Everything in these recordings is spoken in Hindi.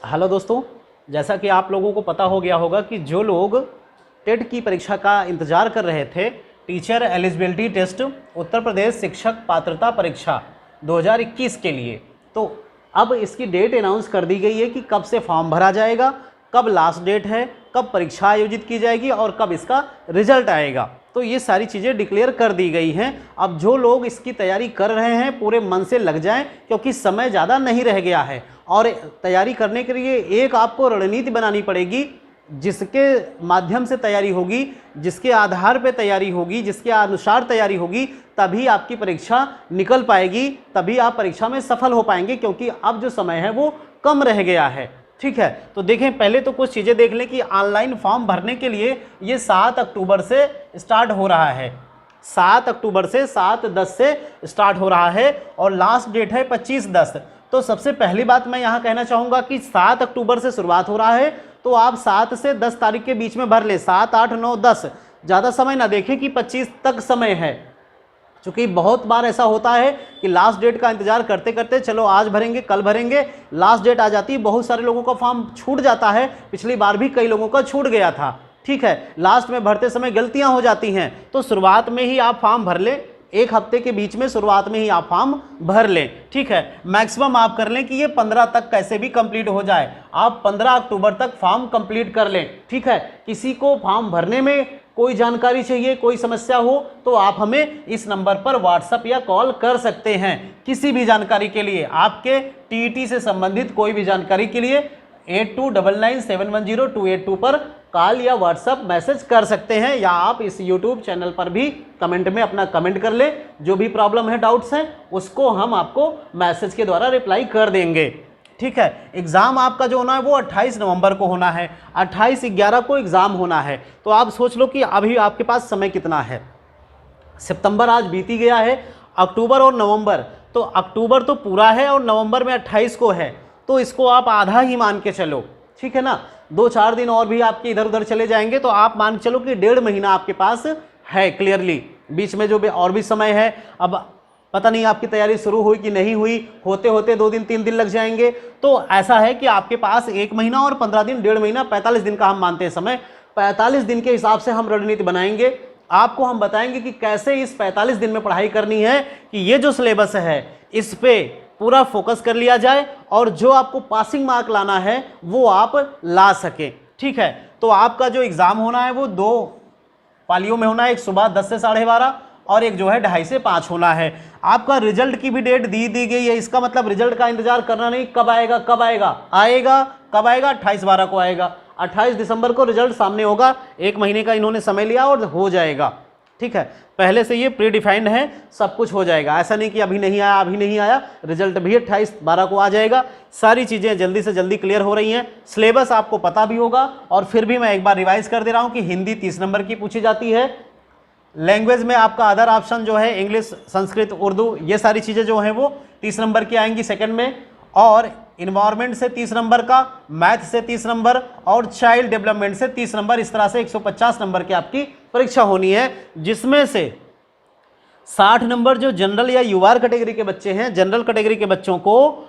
हेलो दोस्तों, जैसा कि आप लोगों को पता हो गया होगा कि जो लोग टेट की परीक्षा का इंतज़ार कर रहे थे, teacher eligibility test Uttar Pradesh शिक्षक पात्रता परीक्षा 2021 के लिए, तो अब इसकी डेट अनाउंस कर दी गई है कि कब से फॉर्म भरा जाएगा, कब लास्ट डेट है, कब परीक्षा आयोजित की जाएगी और कब इसका रिजल्ट आएगा। तो ये सारी चीज़ें डिक्लेयर कर दी गई हैं। अब जो लोग इसकी तैयारी कर रहे हैं पूरे मन से लग जाएं, क्योंकि समय ज़्यादा नहीं रह गया है और तैयारी करने के लिए एक आपको रणनीति बनानी पड़ेगी, जिसके माध्यम से तैयारी होगी, जिसके आधार पे तैयारी होगी, जिसके अनुसार तैयारी होगी, तभी आपकी परीक्षा निकल पाएगी, तभी आप परीक्षा में सफल हो पाएंगे, क्योंकि अब जो समय है वो कम रह गया है। ठीक है, तो देखें, पहले तो कुछ चीज़ें देख लें कि ऑनलाइन फॉर्म भरने के लिए ये 7 अक्टूबर से स्टार्ट हो रहा है। 7 अक्टूबर से 7/10 से स्टार्ट हो रहा है और लास्ट डेट है 25/10। तो सबसे पहली बात मैं यहाँ कहना चाहूँगा कि 7 अक्टूबर से शुरुआत हो रहा है, तो आप 7 से 10 तारीख के बीच में भर लें। 7, 8, 9, 10, ज़्यादा समय ना देखें कि 25 तक समय है, क्योंकि बहुत बार ऐसा होता है कि लास्ट डेट का इंतजार करते करते चलो आज भरेंगे कल भरेंगे, लास्ट डेट आ जाती है, बहुत सारे लोगों का फॉर्म छूट जाता है। पिछली बार भी कई लोगों का छूट गया था। ठीक है, लास्ट में भरते समय गलतियां हो जाती हैं, तो शुरुआत में ही आप फॉर्म भर लें, एक हफ्ते के बीच में शुरुआत में ही आप फॉर्म भर लें। ठीक है, मैक्सिमम आप कर लें कि ये 15 तक कैसे भी कंप्लीट हो जाए, आप 15 अक्टूबर तक फॉर्म कंप्लीट कर लें। ठीक है, किसी को फॉर्म भरने में कोई जानकारी चाहिए, कोई समस्या हो, तो आप हमें इस नंबर पर व्हाट्सएप या कॉल कर सकते हैं किसी भी जानकारी के लिए। आपके टीईटी से संबंधित कोई भी जानकारी के लिए 8299710282 पर कॉल या व्हाट्सएप मैसेज कर सकते हैं, या आप इस यूट्यूब चैनल पर भी कमेंट में अपना कमेंट कर लें। जो भी प्रॉब्लम है, डाउट्स हैं, उसको हम आपको मैसेज के द्वारा रिप्लाई कर देंगे। ठीक है, एग्ज़ाम आपका जो होना है वो 28 नवंबर को होना है, 28/11 को एग्ज़ाम होना है। तो आप सोच लो कि अभी आपके पास समय कितना है। सितंबर आज बीती गया है, अक्टूबर और नवंबर, तो अक्टूबर तो पूरा है और नवंबर में 28 को है, तो इसको आप आधा ही मान के चलो। ठीक है ना, 2-4 दिन और भी आपके इधर उधर चले जाएंगे, तो आप मान के चलो कि 1.5 महीना आपके पास है क्लियरली। बीच में जो भी और भी समय है, अब पता नहीं आपकी तैयारी शुरू हुई कि नहीं हुई, होते होते 2 दिन 3 दिन लग जाएंगे। तो ऐसा है कि आपके पास 1 महीना और 15 दिन, 1.5 महीना, 45 दिन का हम मानते हैं समय। 45 दिन के हिसाब से हम रणनीति बनाएंगे, आपको हम बताएंगे कि कैसे इस 45 दिन में पढ़ाई करनी है, कि ये जो सिलेबस है इस पे पूरा फोकस कर लिया जाए और जो आपको पासिंग मार्क लाना है वो आप ला सकें। ठीक है, तो आपका जो एग्ज़ाम होना है वो 2 पालियों में होना है, एक सुबह 10 से 12:30 और एक जो है 2:30 से 5 होना है। आपका रिजल्ट की भी डेट दी गई है, इसका मतलब रिजल्ट का इंतजार करना नहीं, कब आएगा कब आएगा, आएगा कब आएगा, 28/12 को आएगा। 28 दिसंबर को रिजल्ट सामने होगा, 1 महीने का इन्होंने समय लिया और हो जाएगा। ठीक है, पहले से ये प्री डिफाइंड है, सब कुछ हो जाएगा, ऐसा नहीं कि अभी नहीं आया अभी नहीं आया, रिजल्ट भी 28/12 को आ जाएगा। सारी चीज़ें जल्दी से जल्दी क्लियर हो रही हैं, सिलेबस आपको पता भी होगा। और फिर भी मैं एक बार रिवाइज कर दे रहा हूँ कि हिंदी 30 नंबर की पूछी जाती है, लैंग्वेज में आपका अदर ऑप्शन जो है इंग्लिश, संस्कृत, उर्दू, ये सारी चीज़ें जो हैं वो 30 नंबर की आएंगी सेकंड में, और इन्वायरमेंट से 30 नंबर का, मैथ से 30 नंबर और चाइल्ड डेवलपमेंट से 30 नंबर, इस तरह से 150 नंबर की आपकी परीक्षा होनी है, जिसमें से 60 नंबर जो जनरल या यूआर कैटेगरी के बच्चे हैं, जनरल कैटेगरी के बच्चों को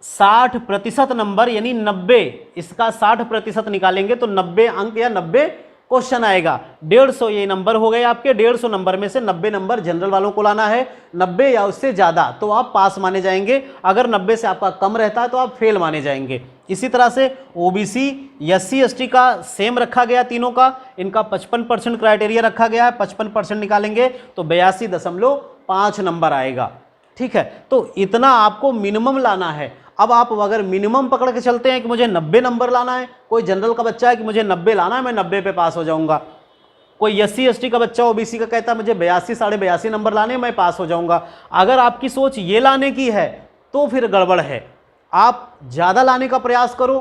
60% नंबर यानी 90, इसका 60% निकालेंगे तो 90 अंक या 90 क्वेश्चन आएगा। 150 ये नंबर हो गए आपके, 150 नंबर में से 90 नंबर जनरल वालों को लाना है, 90 या उससे ज़्यादा तो आप पास माने जाएंगे, अगर 90 से आपका कम रहता है तो आप फेल माने जाएंगे। इसी तरह से ओबीसी, एससी, एसटी का सेम रखा गया तीनों का, इनका 55% क्राइटेरिया रखा गया है, 55% निकालेंगे तो 82.5 नंबर आएगा। ठीक है, तो इतना आपको मिनिमम लाना है। अब आप अगर मिनिमम पकड़ के चलते हैं कि मुझे 90 नंबर लाना है, कोई जनरल का बच्चा है कि मुझे 90 लाना है, मैं 90 पे पास हो जाऊंगा, कोई एससी एसटी का बच्चा ओबीसी का कहता है मुझे 82 साढ़े 82 नंबर लाने, मैं पास हो जाऊंगा। अगर आपकी सोच ये लाने की है तो फिर गड़बड़ है, आप ज़्यादा लाने का प्रयास करो,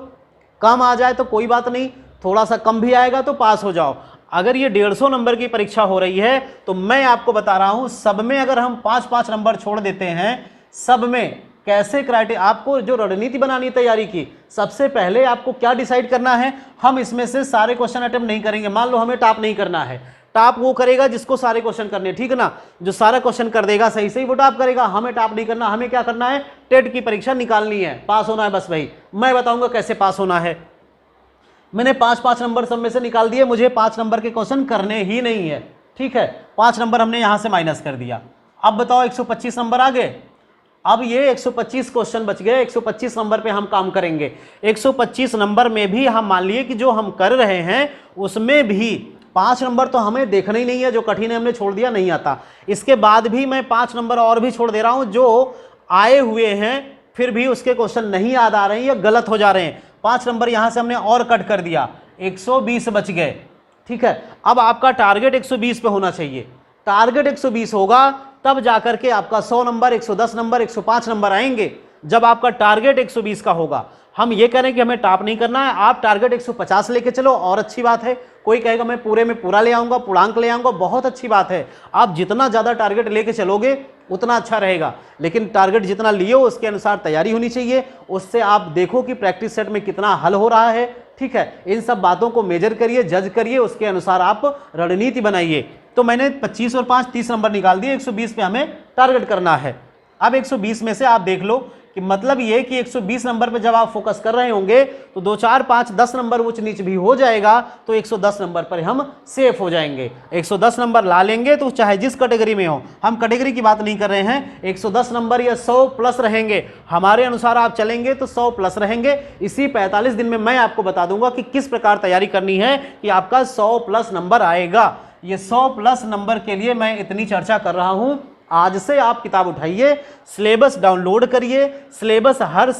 कम आ जाए तो कोई बात नहीं, थोड़ा सा कम भी आएगा तो पास हो जाओ। अगर ये 150 नंबर की परीक्षा हो रही है तो मैं आपको बता रहा हूं, सब में अगर हम 5-5 नंबर छोड़ देते हैं, सब में कैसे क्राइटेरिया, आपको जो रणनीति बनानी है तैयारी की, सबसे पहले आपको क्या डिसाइड करना है, हम इसमें से सारे क्वेश्चन अटेम्प्ट नहीं करेंगे। मान लो हमें टॉप नहीं करना है, टॉप वो करेगा जिसको सारे क्वेश्चन करने, ठीक है ना, जो सारा क्वेश्चन कर देगा सही सही वो टॉप करेगा। हमें टॉप नहीं करना, हमें क्या करना है, टेट की परीक्षा निकालनी है, पास होना है बस भाई। मैं बताऊंगा कैसे पास होना है। मैंने 5-5 नंबर सब में से निकाल दिए, मुझे 5 नंबर के क्वेश्चन करने ही नहीं है, ठीक है। 5 नंबर हमने यहां से माइनस कर दिया। अब बताओ 125 नंबर आ गए। अब ये 125 क्वेश्चन बच गए, 125 नंबर पे हम काम करेंगे। 125 नंबर में भी हम मान लिए कि जो हम कर रहे हैं उसमें भी 5 नंबर तो हमें देखना ही नहीं है, जो कठिन है हमने छोड़ दिया, नहीं आता। इसके बाद भी मैं 5 नंबर और भी छोड़ दे रहा हूं जो आए हुए हैं फिर भी उसके क्वेश्चन नहीं याद आ रहे हैं या गलत हो जा रहे हैं। 5 नंबर यहां से हमने और कट कर दिया, 120 बच गए, ठीक है। अब आपका टारगेट 120 पे होना चाहिए। टारगेट 120 होगा तब जाकर के आपका 100 नंबर, 110 नंबर, 105 नंबर आएंगे, जब आपका टारगेट 120 का होगा। हम ये कह रहे हैं कि हमें टॉप नहीं करना है, आप टारगेट 150 लेके चलो और अच्छी बात है। कोई कहेगा मैं पूरे में पूरा ले आऊंगा, पूर्णांक ले आऊंगा, बहुत अच्छी बात है। आप जितना ज़्यादा टारगेट लेके चलोगे उतना अच्छा रहेगा, लेकिन टारगेट जितना लियो उसके अनुसार तैयारी होनी चाहिए। उससे आप देखो कि प्रैक्टिस सेट में कितना हल हो रहा है, ठीक है। इन सब बातों को मेजर करिए, जज करिए, उसके अनुसार आप रणनीति बनाइए। तो मैंने 25 और 5 30 नंबर निकाल दिए, 120 पे हमें टारगेट करना है। अब 120 में से आप देख लो कि मतलब ये कि 120 नंबर पे जब आप फोकस कर रहे होंगे तो 2 4 5 10 नंबर ऊंच नीच भी हो जाएगा, तो 110 नंबर पर हम सेफ हो जाएंगे। 110 नंबर ला लेंगे तो चाहे जिस कैटेगरी में हो, हम कैटेगरी की बात नहीं कर रहे हैं। 110 नंबर या 100 प्लस रहेंगे, हमारे अनुसार आप चलेंगे तो 100 प्लस रहेंगे। इसी 45 दिन में मैं आपको बता दूंगा कि किस प्रकार तैयारी करनी है कि आपका 100 प्लस नंबर आएगा। ये 100 प्लस नंबर के लिए मैं इतनी चर्चा कर रहा हूं। आज से आप किताब उठाइए, सिलेबस डाउनलोड करिए, सिलेबस हर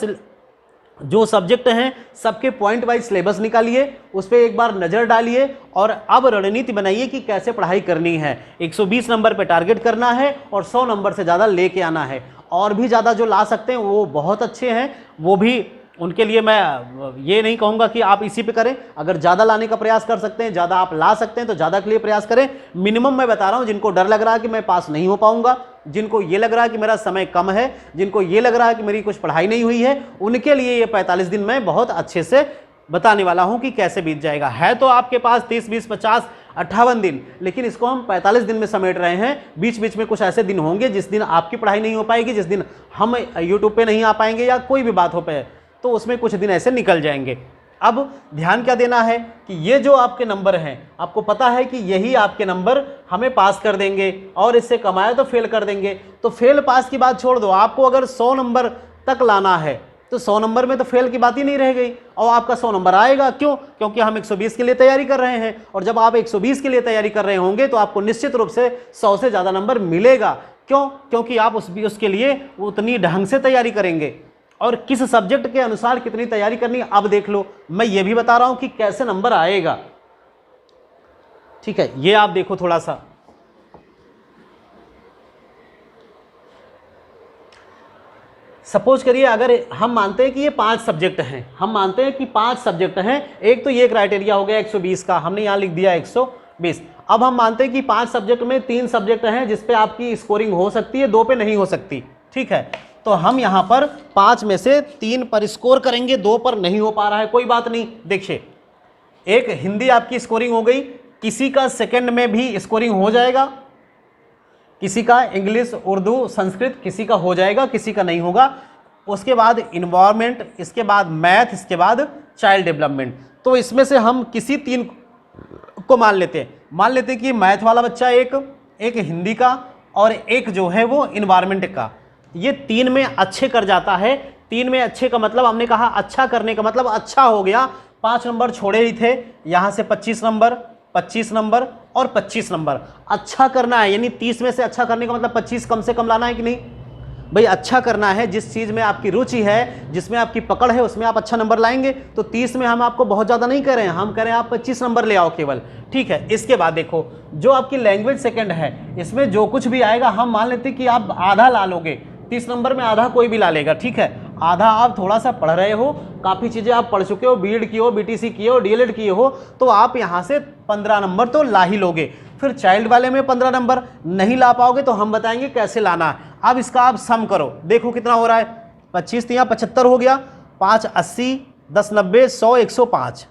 जो सब्जेक्ट हैं सबके पॉइंट वाइज सिलेबस निकालिए, उस पर एक बार नज़र डालिए और अब रणनीति बनाइए कि कैसे पढ़ाई करनी है। 120 नंबर पे टारगेट करना है और 100 नंबर से ज़्यादा लेके आना है। और भी ज़्यादा जो ला सकते हैं वो बहुत अच्छे हैं, वो भी उनके लिए मैं ये नहीं कहूँगा कि आप इसी पे करें। अगर ज़्यादा लाने का प्रयास कर सकते हैं, ज़्यादा आप ला सकते हैं तो ज़्यादा के लिए प्रयास करें। मिनिमम मैं बता रहा हूँ, जिनको डर लग रहा है कि मैं पास नहीं हो पाऊंगा, जिनको ये लग रहा है कि मेरा समय कम है, जिनको ये लग रहा है कि मेरी कुछ पढ़ाई नहीं हुई है, उनके लिए ये 45 दिन मैं बहुत अच्छे से बताने वाला हूँ कि कैसे बीत जाएगा। है तो आपके पास 30 20 50 58 दिन, लेकिन इसको हम 45 दिन में समेट रहे हैं। बीच बीच में कुछ ऐसे दिन होंगे जिस दिन आपकी पढ़ाई नहीं हो पाएगी, जिस दिन हम यूट्यूब पे नहीं आ पाएंगे या कोई भी बात हो पाए, तो उसमें कुछ दिन ऐसे निकल जाएंगे। अब ध्यान क्या देना है कि ये जो आपके नंबर हैं, आपको पता है कि यही आपके नंबर हमें पास कर देंगे और इससे कमाए तो फेल कर देंगे। तो फेल पास की बात छोड़ दो, आपको अगर 100 नंबर तक लाना है तो 100 नंबर में तो फेल की बात ही नहीं रह गई और आपका 100 नंबर आएगा। क्यों? क्योंकि हम 120 के लिए तैयारी कर रहे हैं और जब आप 120 के लिए तैयारी कर रहे होंगे तो आपको निश्चित रूप से 100 से ज़्यादा नंबर मिलेगा। क्यों? क्योंकि आप उसके लिए उतनी ढंग से तैयारी करेंगे। और किस सब्जेक्ट के अनुसार कितनी तैयारी करनी है अब देख लो। मैं ये भी बता रहा हूं कि कैसे नंबर आएगा, ठीक है। ये आप देखो थोड़ा सा, सपोज करिए अगर हम मानते हैं कि ये 5 सब्जेक्ट हैं, हम मानते हैं कि 5 सब्जेक्ट हैं। एक तो ये क्राइटेरिया हो गया 120 का, हमने यहां लिख दिया 120। अब हम मानते हैं कि 5 सब्जेक्ट में 3 सब्जेक्ट हैं जिसपे आपकी स्कोरिंग हो सकती है, 2 पे नहीं हो सकती, ठीक है। तो हम यहां पर 5 में से 3 पर स्कोर करेंगे, 2 पर नहीं हो पा रहा है, कोई बात नहीं। देखिए, एक हिंदी आपकी स्कोरिंग हो गई, किसी का सेकंड में भी स्कोरिंग हो जाएगा, किसी का इंग्लिश उर्दू संस्कृत किसी का हो जाएगा, किसी का नहीं होगा। उसके बाद इन्वायरमेंट, इसके बाद मैथ, इसके बाद चाइल्ड डेवलपमेंट। तो इसमें से हम किसी 3 को मान लेते हैं। मान लेते हैं कि मैथ वाला बच्चा एक हिंदी का और एक जो है वो इन्वायरमेंट का, ये 3 में अच्छे कर जाता है। 3 में अच्छे का मतलब हमने कहा अच्छा करने का मतलब अच्छा हो गया। 5 नंबर छोड़े ही थे, यहाँ से 25 नंबर 25 नंबर और 25 नंबर अच्छा करना है। यानी 30 में से अच्छा करने का मतलब 25 कम से कम लाना है कि नहीं भाई? अच्छा करना है, जिस चीज़ में आपकी रुचि है, जिसमें आपकी पकड़ है, उसमें आप अच्छा नंबर लाएंगे। तो 30 में हम आपको बहुत ज़्यादा नहीं कह रहे हैं, हम कह रहे हैं आप 25 नंबर ले आओ केवल, ठीक है। इसके बाद देखो, जो आपकी लैंग्वेज सेकंड है, इसमें जो कुछ भी आएगा हम मान लेते हैं कि आप आधा ला लोगे। 30 नंबर में आधा कोई भी ला लेगा, ठीक है। आधा आप थोड़ा सा पढ़ रहे हो, काफ़ी चीज़ें आप पढ़ चुके हो, बीएड किए हो, बीटीसी किए हो, डीएलएड किए हो, तो आप यहाँ से 15 नंबर तो ला ही लोगे। फिर चाइल्ड वाले में 15 नंबर नहीं ला पाओगे तो हम बताएंगे कैसे लाना है। अब इसका आप सम करो, देखो कितना हो रहा है। 25 तिया 75 हो गया, 5 80, 10 90, 100 105,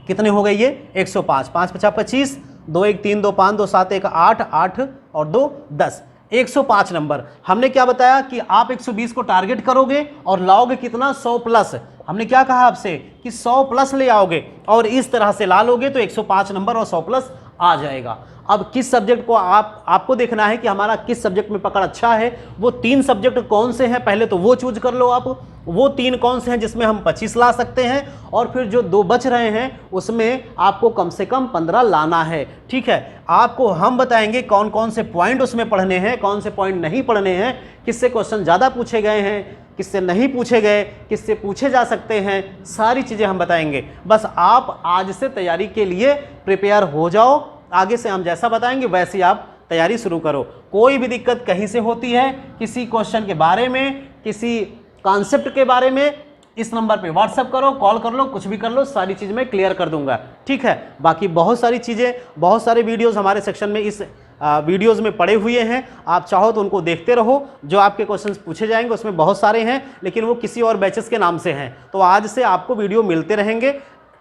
कितने हो गए ये? 105। 5 50 25 2 1 3 2 5 2 7 1 8 8 और 2 10, 105 नंबर। हमने क्या बताया कि आप 120 को टारगेट करोगे और लाओगे कितना, 100 प्लस। हमने क्या कहा आपसे कि 100 प्लस ले आओगे और इस तरह से ला लोगे तो 105 नंबर और 100 प्लस आ जाएगा। अब किस सब्जेक्ट को आपको देखना है कि हमारा किस सब्जेक्ट में पकड़ अच्छा है। वो 3 सब्जेक्ट कौन से हैं, पहले तो वो चूज कर लो आप। वो 3 कौन से हैं जिसमें हम 25 ला सकते हैं, और फिर जो 2 बच रहे हैं उसमें आपको कम से कम 15 लाना है। ठीक है, आपको हम बताएंगे कौन कौन से पॉइंट उसमें पढ़ने हैं, कौन से पॉइंट नहीं पढ़ने हैं, किससे क्वेश्चन ज़्यादा पूछे गए हैं, किससे नहीं पूछे गए, किससे पूछे जा सकते हैं, सारी चीज़ें हम बताएंगे। बस आप आज से तैयारी के लिए प्रिपेयर हो जाओ। आगे से हम जैसा बताएंगे वैसे आप तैयारी शुरू करो। कोई भी दिक्कत कहीं से होती है, किसी क्वेश्चन के बारे में, किसी कॉन्सेप्ट के बारे में, इस नंबर पे व्हाट्सएप करो, कॉल कर लो, कुछ भी कर लो, सारी चीज़ मैं क्लियर कर दूंगा। ठीक है, बाकी बहुत सारी चीज़ें, बहुत सारे वीडियोस हमारे सेक्शन में, इस वीडियोस में पड़े हुए हैं। आप चाहो तो उनको देखते रहो। जो आपके क्वेश्चंस पूछे जाएंगे उसमें बहुत सारे हैं, लेकिन वो किसी और बैचेस के नाम से हैं। तो आज से आपको वीडियो मिलते रहेंगे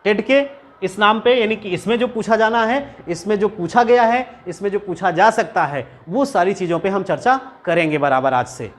टेट के इस नाम पे, यानी कि इसमें जो पूछा जाना है, इसमें जो पूछा गया है, इसमें जो पूछा जा सकता है, वो सारी चीज़ों पे हम चर्चा करेंगे बराबर आज से।